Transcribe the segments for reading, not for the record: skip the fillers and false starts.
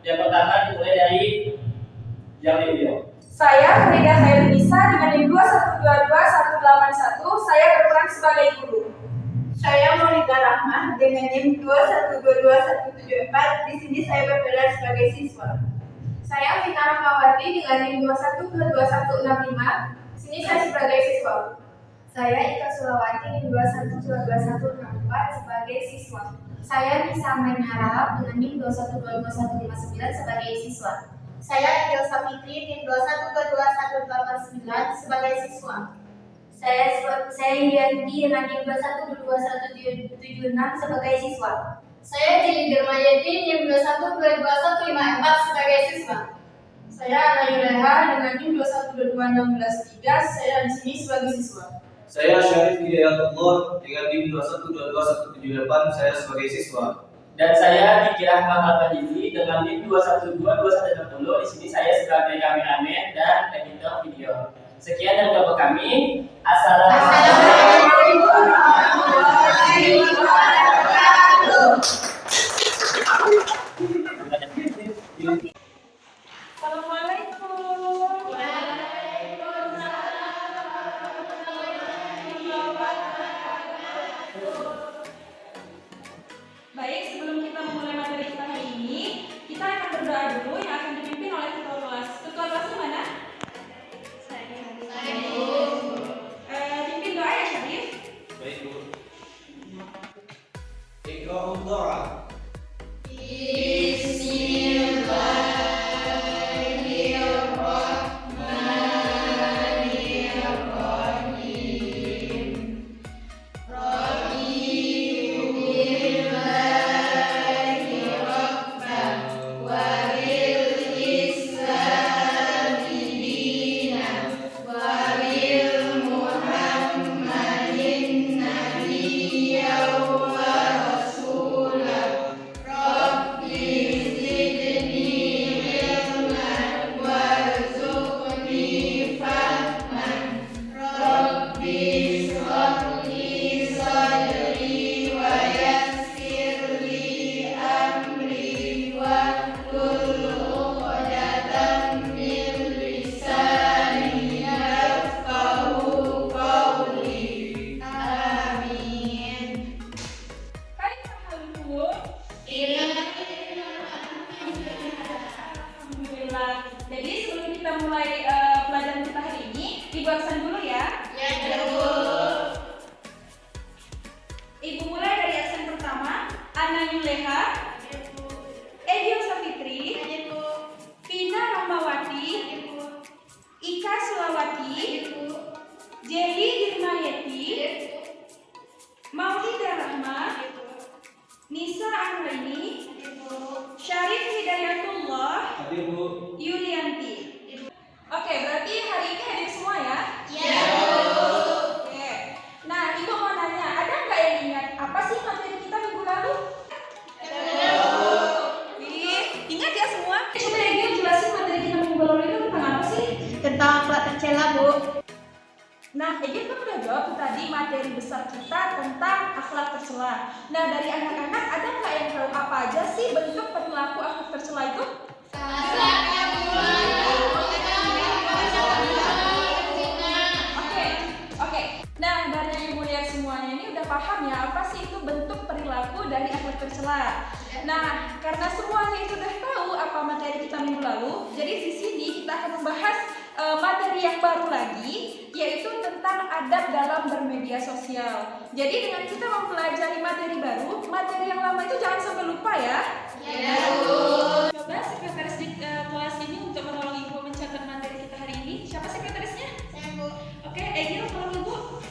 Yang pertama dimulai dari yang di video. Saya Frida Khairunisa dengan NIM 2122181. Saya berperan sebagai guru. Saya Maulida Rahmah dengan NIM 2122174. Di sini saya berperan sebagai siswa. Saya Vina Rahmawati dengan NIM 2122165. Di sini saya sebagai siswa. Saya Ika Sulawati NIM 2122164 sebagai siswa. Saya Nisa Mainarab dengan NIM 2122159 sebagai siswa. Saya Elsa Fitri NIM 2122189 sebagai siswa. Saya Yanti dengan NIM 2122176 sebagai siswa. Saya Jili Dermayati NIM 2122154 sebagai siswa. Saya Ana Yuleha dengan NIM 2122613. Saya di sini sebagai siswa. Saya Syarif Hidayatullah dengan NIM 2122178. Saya sebagai siswa. Dan saya Diki Rahmat Al-Fadili dengan NIM 2122160. Di sini saya sebagai kameramen dan editor video. Sekian dari kelompok kami. Assalamualaikum warahmatullahi wabarakatuh. Baik, sebelum kita memulai materi kita hari ini, kita akan berdoa dulu yang akan dipimpin oleh ketua kelas. Ketua kelasnya mana? Saya. Pimpin doa ya, Syarif. Baik, Bu. Iqra'ud doa. Jadi sebelum kita mulai pelajaran kita hari ini, Ibu absen dulu ya. Ya, Bu. Ibu mulai dari absen pertama, Ana Yuleha, Edio Safitri, Vina Rahmawati, Ika Sulawati, Jeli Dirmayati, Maulida Rahmah, Nisa Anggraini, Syarif Hidayatullah, Hadir, Bu. Yulianti. Oke, berarti hari ini hadir semua ya? Ya, Bu. Oke. Nah, Ibu mau nanya, ada nggak yang ingat apa sih materi kita minggu lalu? Ingat ya semua? Coba Ibu jelasin materi kita minggu lalu itu tentang apa sih? Tentang akhlak tercela, Bu. Nah, Egin kan udah jawab tuh tadi materi besar kita tentang akhlak tercela. Nah, dari anak-anak ada nggak yang tahu apa aja sih bentuk perilaku akhlak tercela itu? Oke. Nah, dari Ibu lihat semuanya ini udah paham ya apa sih itu bentuk perilaku dari akhlak tercela. Nah, karena semuanya itu udah tahu apa materi kita minggu lalu, jadi di sini kita akan membahas materi yang baru lagi, yaitu tentang adab dalam bermedia sosial. Jadi dengan kita mempelajari materi baru, materi yang lama itu jangan sampai lupa ya. Ya, Bu. Coba sekretaris di kelas ini untuk menolong Ibu mencatat materi kita hari ini. Siapa sekretarisnya? Saya, Bu. Oke, Egil tolong Ibu.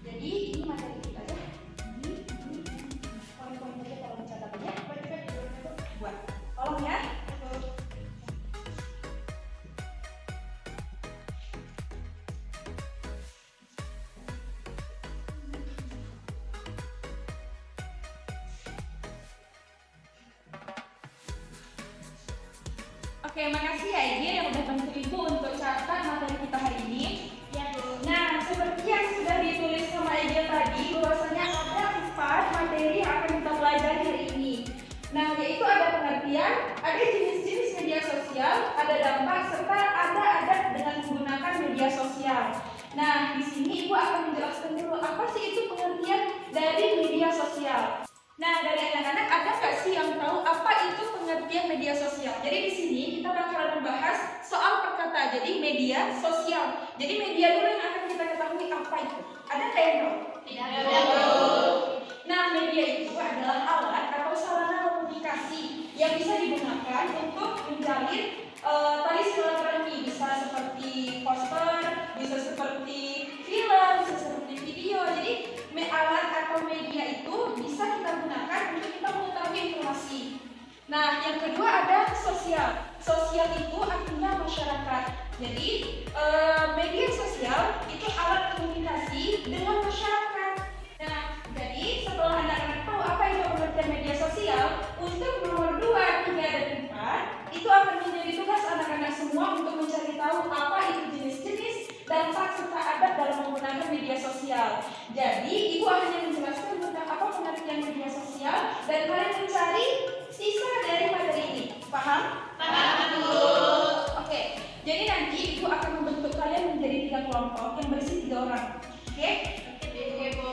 Jadi ini materi kita ya. Poin-poinnya tolong dicatatnya. Buat. Tolong ya. Oke, makasih ya Igir yang udah bantu Ibu untuk catat materi kita hari ini. Ya, Bu. Nah, seperti yang sudah ditulis sama Igir tadi, bahwasanya ada Nah, dari anak-anak ada nggak sih yang tahu apa itu pengertian media sosial? Jadi di sini kita bakalan membahas soal perkata. Jadi media sosial. Jadi media dulu yang akan kita ketahui apa itu. Ada nggak yang tahu? Tidak. Nah, media itu adalah alat atau sarana komunikasi yang bisa digunakan untuk menjalin tali silaturahmi. Bisa seperti poster, bisa seperti film, bisa seperti video. Jadi alat atau media itu bisa kita gunakan untuk kita mengetahui informasi. Nah, yang kedua ada sosial. Sosial itu artinya masyarakat. Jadi media sosial itu alat komunikasi dengan masyarakat. Nah, jadi setelah anak-anak tahu apa itu pengertian media sosial, untuk nomor 2, 3, dan 4 itu akan menjadi tugas anak-anak semua untuk mencari tahu apa itu jenis-jenis dampak serta adab dalam menggunakan media sosial. Jadi, Ibu hanya menjelaskan tentang apa pengertian media sosial dan kalian mencari sisa dari materi ini. Paham? Paham, Bu. Oke. Jadi nanti Ibu akan membentuk kalian menjadi 3 kelompok yang berisi 3 orang. Oke? Oke, Bu.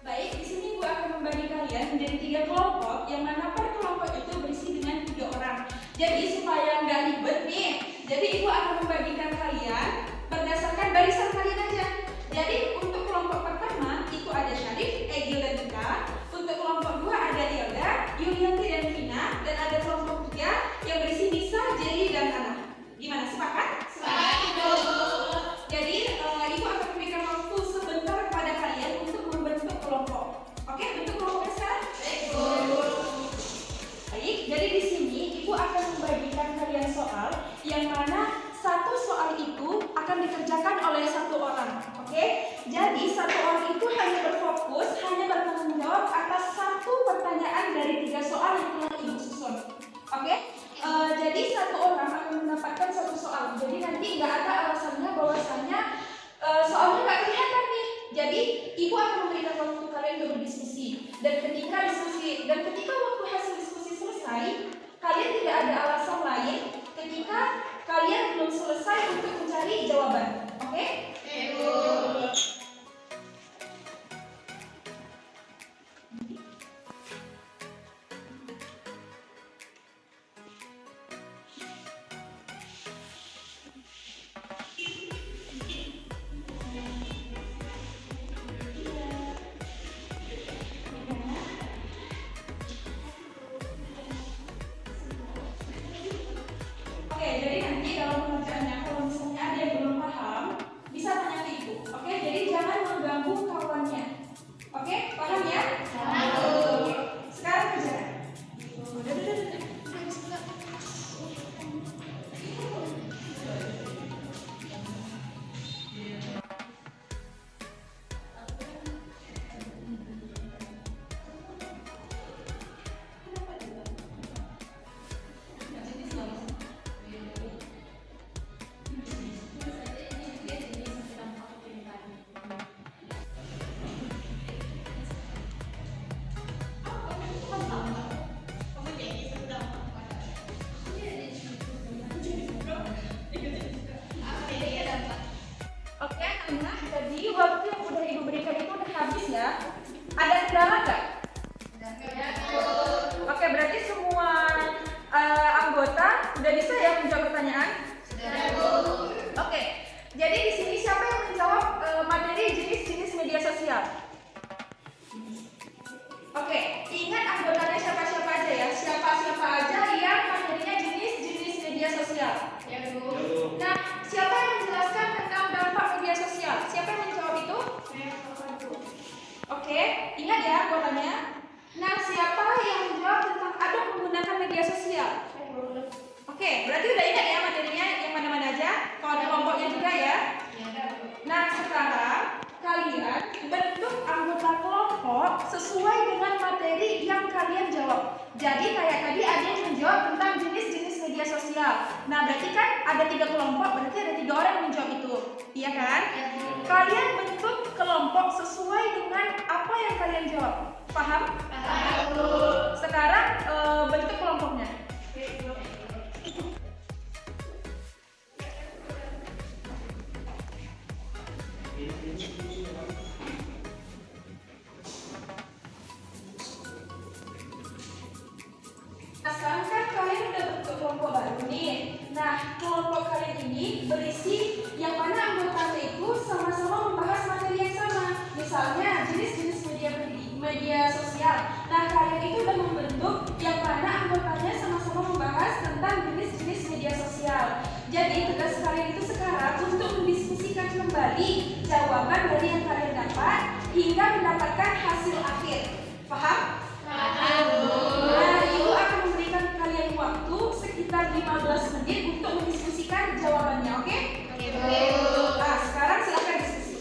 Baik, di sini Ibu akan membagi kalian menjadi 3 kelompok yang mana per kelompok itu berisi dengan 3 orang. Jadi supaya nggak ribet nih, jadi Ibu akan membagikan kalian berdasarkan barisan kalian aja. Jadi untuk kelompok pertama itu ada Syarif, Egil, dan Tika. Untuk kelompok 2 ada Yelda, Yulianti, dan Vina. Dan ada kelompok 3 yang berisi Nisa, Jerry, dan Ana. Gimana, sepakat? Sepakat, Bu. Jadi Ibu akan memberikan waktu sebentar kepada kalian untuk membentuk kelompok. Oke, bentuk kelompoknya sekarang? Baik, Bu. Baik, jadi di sini Ibu akan membagikan kalian soal yang mana satu soal itu akan dikerjakan oleh 1 orang. Oke? Jadi 1 orang itu hanya berfokus, hanya bertanggung jawab atas 1 pertanyaan dari 3 soal yang telah Ibu susun. Oke? Jadi 1 orang akan mendapatkan 1 soal. Jadi nanti nggak ada alasannya bahwasannya soalnya nggak kelihatan nih. Jadi Ibu akan memberikan waktu kalian untuk berdiskusi. Dan ketika waktu hasil diskusi selesai, kalian tidak ada alasan lain ketika kalian belum selesai untuk mencari jawaban. Oke? Oke, Bu. Oke, jadi nanti dalam pengerjaannya kalau misalnya ada yang belum paham, bisa tanya ke Ibu. Oke, jadi jangan mengganggu kawannya. Oke, paham ya? Paham. Oke, sekarang kerjakan. Oke, anak, jadi waktu yang udah Ibu berikan itu udah habis ya. Ada kendala nggak? Oke, berarti semua anggota udah bisa ya menjawab pertanyaan? Oke, jadi di sini siapa yang menjawab materi jenis-jenis media sosial? Oke, ingat anggotanya siapa-siapa aja ya. Siapa-siapa aja yang materinya jenis-jenis media sosial. Ya, Bu. Nah, siapa yang menjelaskan tentang dampak media sosial? Siapa yang menjawab itu? Oke, ingat ya anggotanya. Nah, siapa yang menjawab tentang adab menggunakan media sosial? Oke, berarti udah ingat ya materinya yang mana-mana aja? Kalau ada kelompoknya juga ya. Nah, sekarang kalian bentuk anggota kelompok sesuai dengan materi yang kalian jawab. Jadi kayak tadi ada yang menjawab tentang jenis-jenis media sosial. Nah, berarti kan ada 3 kelompok, berarti ada 3 orang yang menjawab itu. Iya kan? Kalian bentuk kelompok sesuai dengan apa yang kalian jawab. Paham? Paham, Bu. Sekarang bentuk kelompoknya. kembali jawaban dari yang kalian dapat hingga mendapatkan hasil akhir. Paham? Nah, ibu akan memberikan kalian waktu sekitar 15 menit untuk mendiskusikan jawabannya, oke? Nah, sekarang silakan diskusi.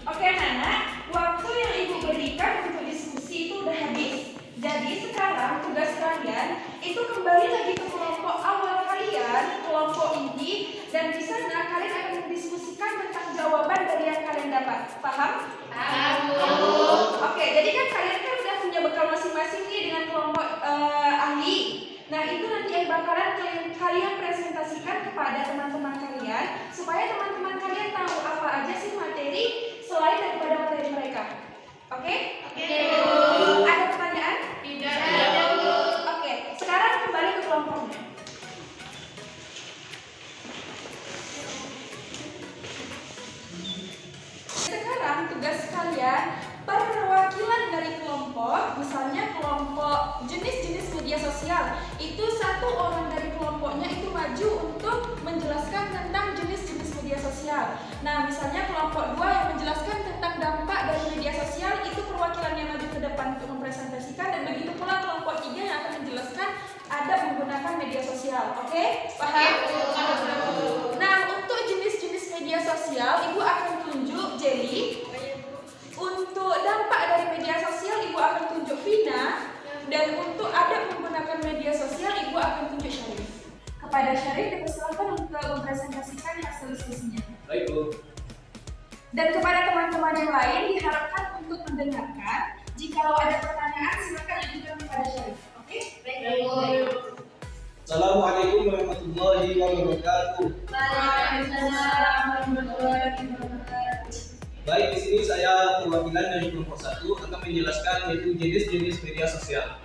Oke anak-anak, waktu yang ibu berikan untuk diskusi itu udah habis. Jadi sekarang tugas kalian itu kembali lagi ke kelompok awal kalian, kelompok ini, dan di sana kalian akan mendiskusikan tentang jawaban dari yang kalian dapat. Paham? Oke, jadi kan kalian kan udah punya bekal masing-masing nih dengan kelompok ahli. Nah, itu nanti yang bakalan kalian presentasikan kepada teman-teman kalian supaya teman-teman kalian tahu apa aja sih materi selain daripada materi mereka. Oke? Ada pertanyaan? Oke, sekarang kembali ke kelompoknya. Sekarang tugas kalian perwakilan dari kelompok, misalnya kelompok jenis-jenis media sosial, itu satu orang dari kelompoknya itu maju untuk menjelaskan tentang jenis-jenis media sosial. Nah, misalnya kelompok 2 yang menjelaskan tentang dampak dari media sosial, itu perwakilannya maju ke depan untuk mempresentasikan, dan begitu pula kelompok 3 yang akan menjelaskan adab menggunakan media sosial. Oke? Paham? Nah, untuk jenis-jenis media sosial, ibu akan tunjuk Jelly. Untuk dampak dari media sosial, ibu akan tunjuk Vina. Dan untuk adab menggunakan media sosial, ibu akan tunjuk Syarif. Kepada Syarif, dipersilakan untuk mempresentasikan hasil diskusinya. Baik, Bu. Dan kepada teman-teman yang lain, diharapkan untuk mendengarkan. Jikalau ada pertanyaan, silakan ajukan kepada Syarif. Oke? Assalamualaikum warahmatullahi wabarakatuh. Waalaikumsalam warahmatullahi wabarakatuh. Baik, di sini saya perwakilan dari kelompok 1 akan menjelaskan yaitu jenis-jenis media sosial.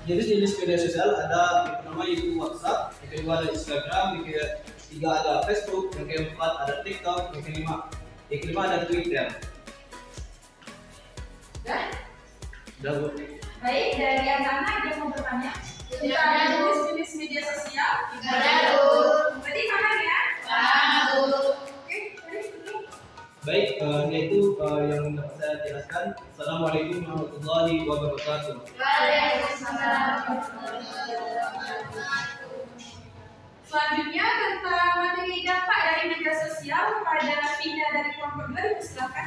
Jenis-jenis media sosial ada yang pertama yaitu WhatsApp, yang kedua ada Instagram, yang ketiga ada Facebook, yang keempat ada TikTok, yang kelima ada Twitter. Udah, Bu. Baik, dari anak-anak ada yang mau bertanya? Tentang jenis-jenis media sosial? Berarti paham ya? Oke, Baik, yaitu yang dapat saya jelaskan. Assalamualaikum warahmatullahi wabarakatuh. Selanjutnya tentang materi dampak dari media sosial pada Vina dari kelompok 2, dipersilakan.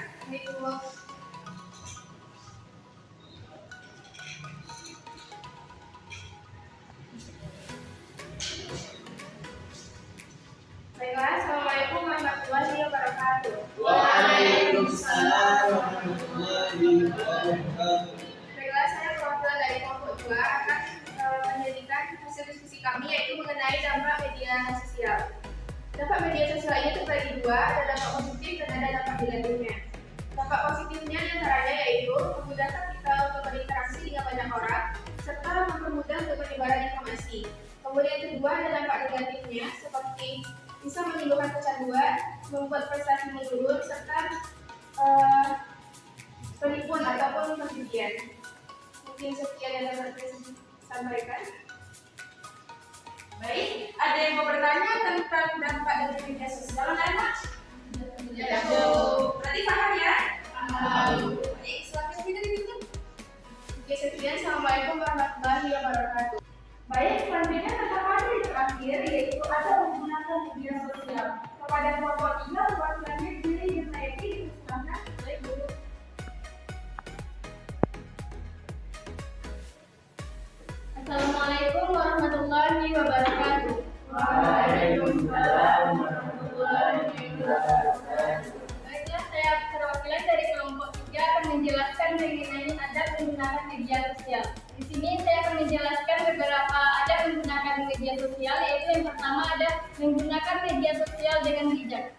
Baiklah, Assalamualaikum warahmatullahi wabarakatuh. Waalaikumsalam warahmatullahi wabarakatuh. Baiklah, saya perwakilan dari kelompok 2 akan menjadikan hasil diskusi kami yaitu mengenai dampak media sosial. Dampak media sosial ini terbagi dua, ada dampak positif dan ada dampak negatifnya. Dampak positifnya diantaranya yaitu memudahkan kita untuk berinteraksi dengan banyak orang serta mempermudah untuk penyebaran informasi. Kemudian yang kedua ada dampak negatifnya seperti bisa menimbulkan kecanduan, membuat prestasi menurun, serta penipuan ataupun perjudian. Mungkin sekian yang dapat saya sampaikan. Baik, ada yang mau bertanya tentang dampak dari media sosial, anak-anak? Ya, Berarti paham ya? Baik, silakan Vina ditutup. Oke, sekian. Assalamualaikum warahmatullahi wabarakatuh. Baik, selanjutnya tentang materi terakhir yaitu ada menggunakan media sosial. Kepada kelompok 3, perwakilannya Billy dan Naiki, dipersilakan. Baik, Bu. Assalamualaikum warahmatullahi wabarakatuh. Waalaikumsalam warahmatullahi wabarakatuh. Baiklah, saya perwakilan dari kelompok 3 akan menjelaskan mengenai adab menggunakan media sosial. Di sini saya akan menjelaskan beberapa adab menggunakan media sosial, yaitu yang pertama ada menggunakan media sosial dengan bijak.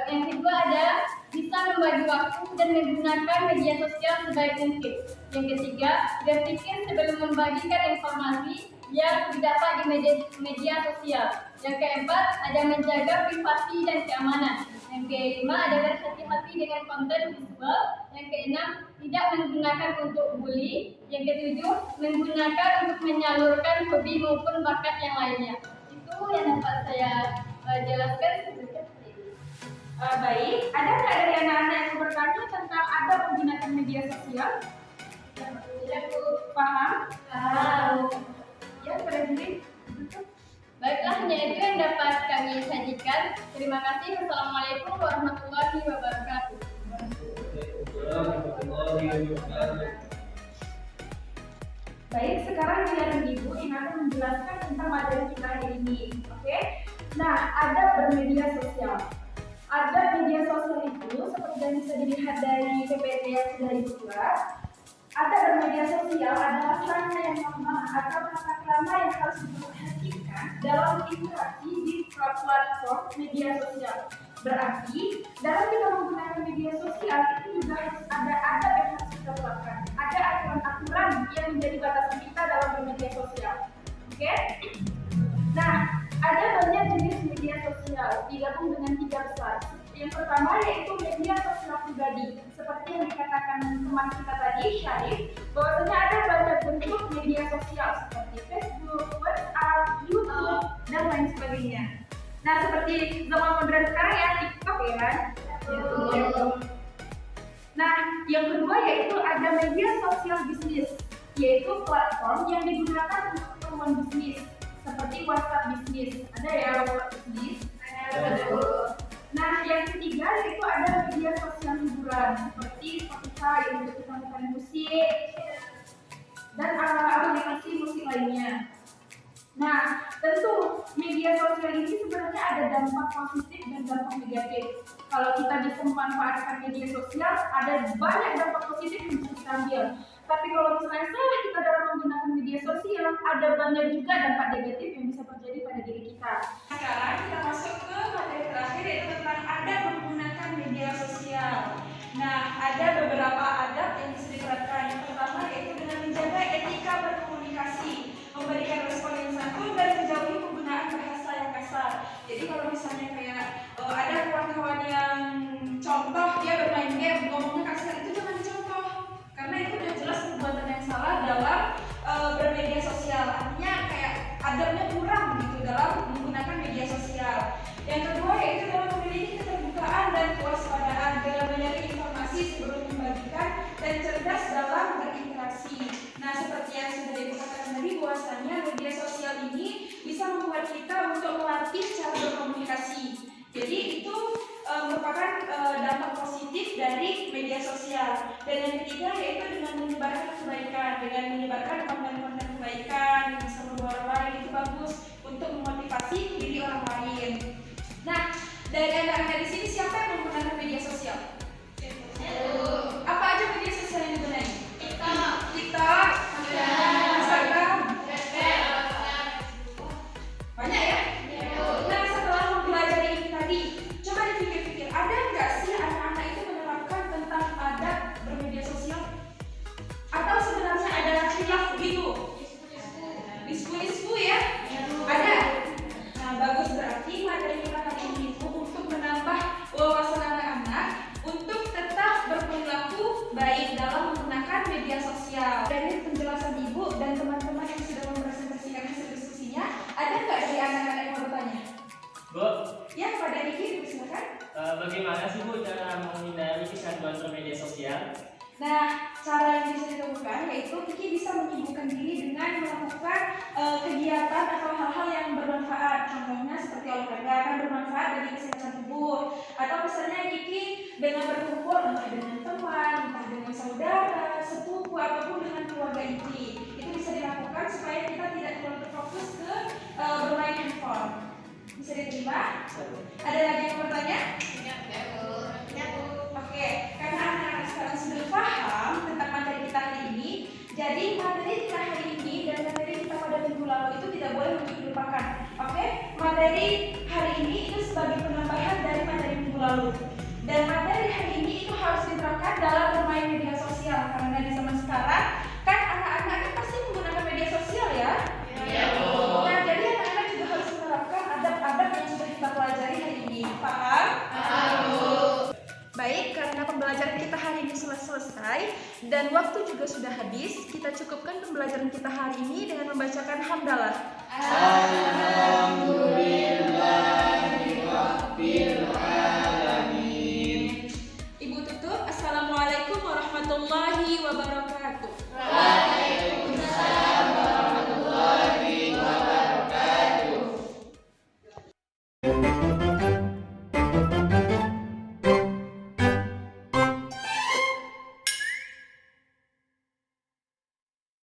Yang kedua ada bisa membagi waktu dan menggunakan media sosial sebaik mungkin. Yang ketiga, berpikir sebelum membagikan informasi. yang didapat di media sosial. Yang keempat, ada menjaga privasi dan keamanan. Yang kelima, ada berhati-hati dengan konten visual. Yang keenam, tidak menggunakan untuk bully. Yang ketujuh, menggunakan untuk menyalurkan hobi maupun bakat yang lainnya. Itu yang dapat saya jelaskan sebelumnya. Baik, ada nggak dari anak-anak yang bertanya tentang adab menggunakan media sosial? Paham? Ya, pada diri. Baiklah, hanya itu yang dapat kami sajikan. Terima kasih. Wassalamualaikum warahmatullahi wabarakatuh. Baik, sekarang giliran Ibu yang akan menjelaskan tentang materi kita hari ini. Oke? Nah, adab bermedia sosial. Adab media sosial itu seperti yang bisa dilihat dari PPT yang sudah Ibu buat. Adab bermedia sosial adalah sarana yang lama atau tata krama yang harus diperhatikan dalam interaksi di platform media sosial. Berarti, dalam kita menggunakan media sosial itu juga harus ada adab yang harus kita terapkan. Ada aturan-aturan yang menjadi batasan kita dalam bermedia sosial. Oke? Nah, ada banyak jenis media sosial digabung dengan 3 besar. Yang pertama yaitu media sosial pribadi. Seperti yang dikatakan teman kita tadi, Syarif, bahwasanya ada banyak bentuk media sosial seperti Facebook, WhatsApp, YouTube, dan lain sebagainya. Nah, seperti zaman modern sekarang ya, TikTok ya kan? Nah, yang kedua yaitu ada media sosial bisnis, yaitu platform yang digunakan untuk keperluan bisnis, seperti WhatsApp bisnis. Ada ya WhatsApp bisnis? Nah, yang ketiga yaitu ada media sosial hiburan, seperti Spotify yang untuk menonton musik dan aplikasi musik lainnya. Nah, tentu media sosial ini sebenarnya ada dampak positif dan dampak negatif. Kalau kita bisa memanfaatkan media sosial, ada banyak dampak positif yang bisa kita ambil. Tapi kalau misalnya salah kita dalam menggunakan media sosial, ada banyak juga dampak negatif yang bisa terjadi pada diri kita. Sekarang kita masuk ke materi terakhir yaitu tentang adab menggunakan media sosial. Nah, ada beberapa adab yang bisa diterapkan. Yang pertama yaitu dengan menjaga etika berkomunikasi, memberikan respon yang santun dan menjauhi penggunaan bahasa yang kasar. Jadi kalau misalnya kayak ada kawan-kawan yang contoh dia bermain game ngomongnya kasar, itu jangan dicontoh karena itu udah jelas perbuatan yang salah dalam bermedia sosial. Artinya kayak adabnya kurang gitu dalam menggunakan media sosial. Yang kedua yaitu dalam memiliki keterbukaan dan kewaspadaan dalam menyaring informasi sebelum membagikan dan cerdas dalam berinteraksi. Nah, seperti yang sudah dikatakan tadi bahwasanya media sosial ini bisa membuat kita untuk melatih cara berkomunikasi. Jadi itu merupakan dampak positif dari media sosial. Dan yang ketiga yaitu dengan menyebarkan kebaikan, dengan menyebarkan konten-konten kebaikan yang bisa membawa orang lain, itu bagus untuk memotivasi diri orang lain. Nah, dari anak-anak di sini siapa yang menggunakan media sosial? Apa aja media sosial yang digunakan? TikTok, Instagram, banyak ya? Nah, setelah mempelajari ini tadi, coba dipikir-pikir, ada nggak sih anak-anak itu menerapkan tentang adab bermedia sosial? Atau sebenarnya ada khilaf begitu? Disku ya? Ada? Nah, bagus, berarti materi kita kali ini itu untuk menambah wawasan anak-anak untuk tetap berperilaku baik dalam menggunakan media sosial. Dari penjelasan Ibu dan teman-teman yang sudah mempresentasikan hasil diskusinya, ada nggak dari anak-anak yang mau bertanya? Bu, Ya, pada Niki, silakan. bagaimana sih Bu cara menghindari kecanduan bermedia sosial? Nah, cara yang bisa dilakukan yaitu Kiki bisa menyibukkan diri dengan melakukan kegiatan atau hal-hal yang bermanfaat. Contohnya seperti olahraga kan bermanfaat bagi kesehatan tubuh. Atau misalnya Kiki dengan berkumpul entah dengan teman, entah dengan saudara, sepupu, ataupun dengan keluarga inti. Itu bisa dilakukan supaya kita tidak terlalu terfokus ke bermain handphone. Bisa diterima? Ada lagi yang bertanya? Oke, karena anak-anak sekarang sudah paham tentang materi kita hari ini, jadi materi kita hari ini dan materi kita pada minggu lalu itu tidak boleh untuk dilupakan. Oke, materi hari ini itu sebagai penambahan dari materi minggu lalu. Dan materi hari ini itu harus diterapkan dalam bermain media sosial karena di zaman sekarang kan anak-anak kan pasti menggunakan media sosial ya. pembelajaran kita hari ini sudah selesai dan waktu juga sudah habis. Kita cukupkan pembelajaran kita hari ini dengan membacakan hamdalah. Alhamdulillahirabbil alamin. Ibu tutup. Assalamualaikum warahmatullahi wabarakatuh. Waalaikumsalam warahmatullahi wabarakatuh.